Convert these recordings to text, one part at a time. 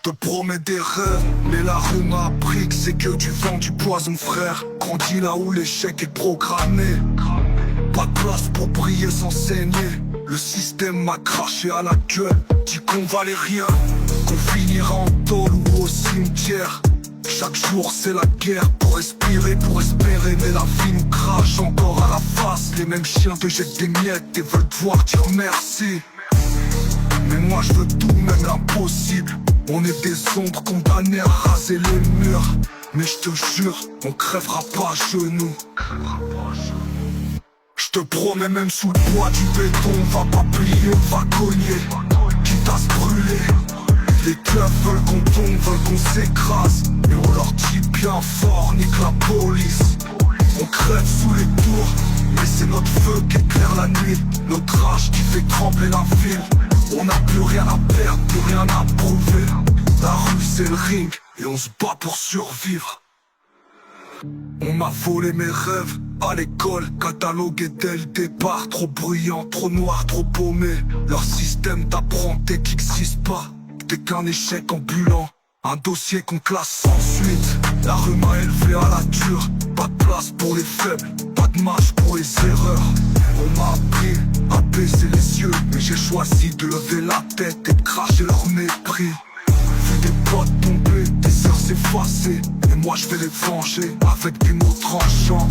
te promets des rêves, mais la rue m'a appris que c'est que du vent, du poison frère. Grandis là où l'échec est programmé. Pas de place pour briller sans saigner. Le système m'a craché à la gueule. Dit qu'on valait rien, qu'on finira en tôle ou au cimetière. Chaque jour c'est la guerre pour respirer, pour espérer. Mais la vie nous crache encore à la face. Les mêmes chiens te jettent des miettes et veulent te voir dire merci. Mais moi je veux tout, même l'impossible. On est des ombres condamnées à raser les murs. Mais je te jure, on crèvera pas à genoux. Je te promets, même sous le poids du béton, on va pas plier, on va cogner, quitte à se brûler. Les clubs veulent qu'on tombe, veulent qu'on s'écrase, et on leur dit bien fort, nique la police. On crève sous les tours, mais c'est notre feu qui éclaire la nuit. Notre rage qui fait trembler la ville. On n'a plus rien à perdre, plus rien à prouver. La rue c'est le ring, et on se bat pour survivre. On m'a volé mes rêves à l'école, catalogué dès le départ. Trop bruyant, trop noir, trop paumé. Leur système d'apprenti qui n'existe pas. T'es qu'un échec ambulant, un dossier qu'on classe sans suite. La rue m'a élevé à la dure. Pas de place pour les faibles, pas de marge pour les erreurs. On m'a appris à baisser les yeux, mais j'ai choisi de lever la tête et de cracher leur mépris. Vu des potes tomber, des sœurs s'effacer, et moi je vais les venger avec des mots tranchants.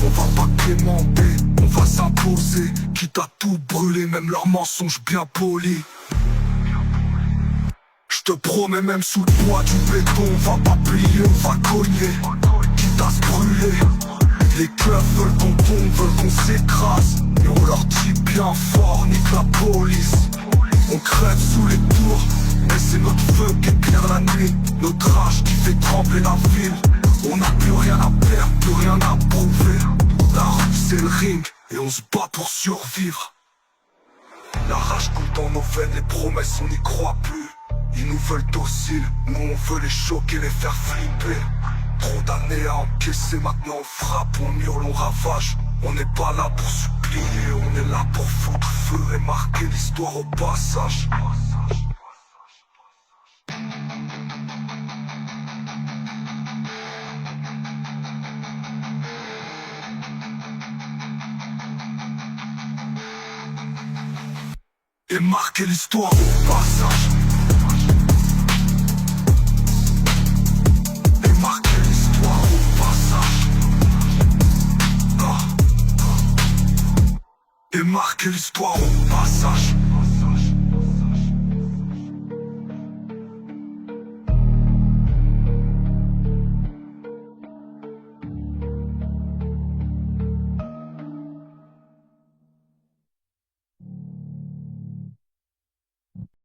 On va pas clémenter, on va s'imposer, quitte à tout brûler, même leurs mensonges bien polis. Je te promets, même sous le poids du béton, on va pas plier, on va cogner, quitte à se brûler. Les clubs veulent qu'on tombe, veulent qu'on s'écrase, et on leur dit bien fort, nique la police. On crève sous les tours, mais c'est notre feu qui éclaire la nuit. Notre rage qui fait trembler la ville. On n'a plus rien à perdre, plus rien à prouver. La rue c'est le ring, et on se bat pour survivre. La rage coule dans nos veines, les promesses on n'y croit plus. Ils nous veulent dociles, nous on veut les choquer, les faire flipper. Trop d'années à encaisser, maintenant on frappe, on hurle, on ravage. On n'est pas là pour supplier, on est là pour foutre feu et marquer l'histoire au passage. Et marquer l'histoire au passage. Et marquer l'histoire au passage. Et marquer l'histoire au passage.